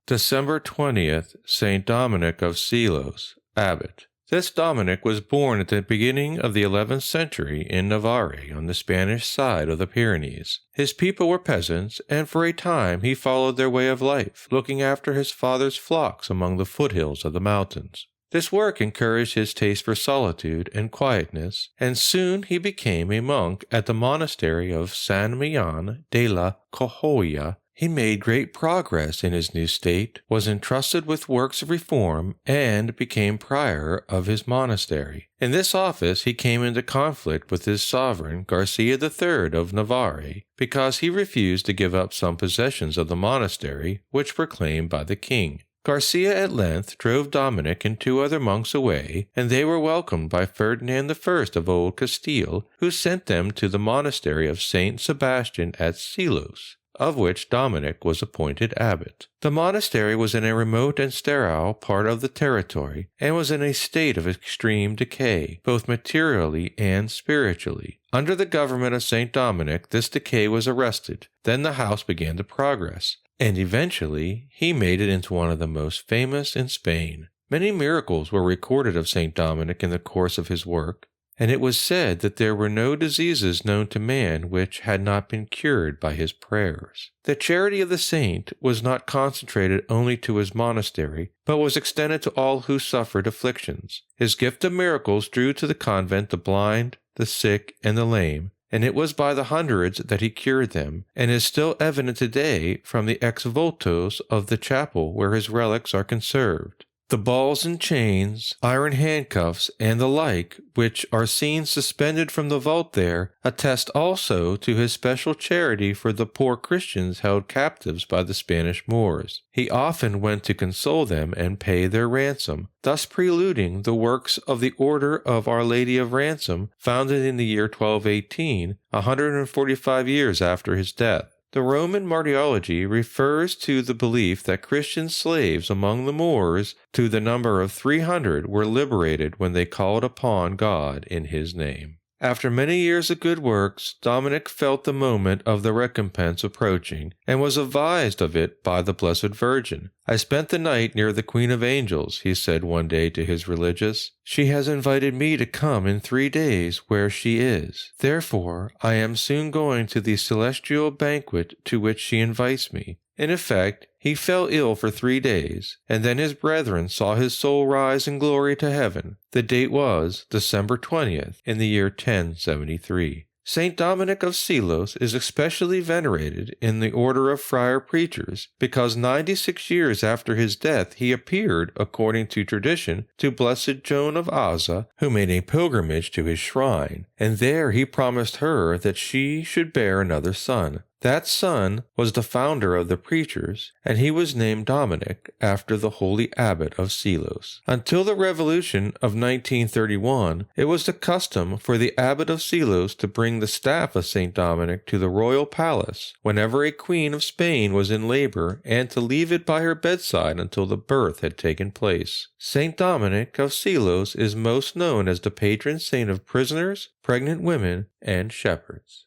December 20th, Saint Dominic of Silos, Abbot. This Dominic was born at the beginning of the 11th century in Navarre on the Spanish side of the Pyrenees. His people were peasants, and for a time he followed their way of life, looking after his father's flocks among the foothills of the mountains. This work encouraged his taste for solitude and quietness, and soon he became a monk at the monastery of San Millán de la Cojoya. He made great progress in his new state, was entrusted with works of reform, and became prior of his monastery. In this office he came into conflict with his sovereign, Garcia III of Navarre, because he refused to give up some possessions of the monastery which were claimed by the king. Garcia at length drove Dominic and 2 other monks away, and they were welcomed by Ferdinand I of Old Castile, who sent them to the monastery of Saint Sebastian at Silos, of which Dominic was appointed abbot. The monastery was in a remote and sterile part of the territory, and was in a state of extreme decay, both materially and spiritually. Under the government of Saint Dominic, this decay was arrested. Then the house began to progress, and eventually he made it into one of the most famous in Spain. Many miracles were recorded of Saint Dominic in the course of his work, and it was said that there were no diseases known to man which had not been cured by his prayers. The charity of the saint was not concentrated only to his monastery, but was extended to all who suffered afflictions. His gift of miracles drew to the convent the blind, the sick, and the lame, and it was by the hundreds that he cured them, and is still evident today from the ex-votos of the chapel where his relics are conserved. The balls and chains, iron handcuffs, and the like, which are seen suspended from the vault there, attest also to his special charity for the poor Christians held captives by the Spanish Moors. He often went to console them and pay their ransom, thus preluding the works of the Order of Our Lady of Ransom, founded in the year 1218, 145 years after his death. The Roman martyrology refers to the belief that Christian slaves among the Moors, to the number of 300, were liberated when they called upon God in his name. After many years of good works, Dominic felt the moment of the recompense approaching, and was advised of it by the Blessed Virgin. "I spent the night near the Queen of Angels," he said one day to his religious. "She has invited me to come in 3 days where she is. Therefore, I am soon going to the celestial banquet to which she invites me." In effect, he fell ill for 3 days, and then his brethren saw his soul rise in glory to heaven. The date was December 20th, in the year 1073. Saint Dominic of Silos is especially venerated in the order of friar preachers, because 96 years after his death he appeared, according to tradition, to Blessed Joan of Asa, who made a pilgrimage to his shrine, and there he promised her that she should bear another son. That son was the founder of the preachers, and he was named Dominic after the holy Abbot of Silos. Until the Revolution of 1931, it was the custom for the Abbot of Silos to bring the staff of St. Dominic to the royal palace whenever a queen of Spain was in labor, and to leave it by her bedside until the birth had taken place. St. Dominic of Silos is most known as the patron saint of prisoners, pregnant women, and shepherds.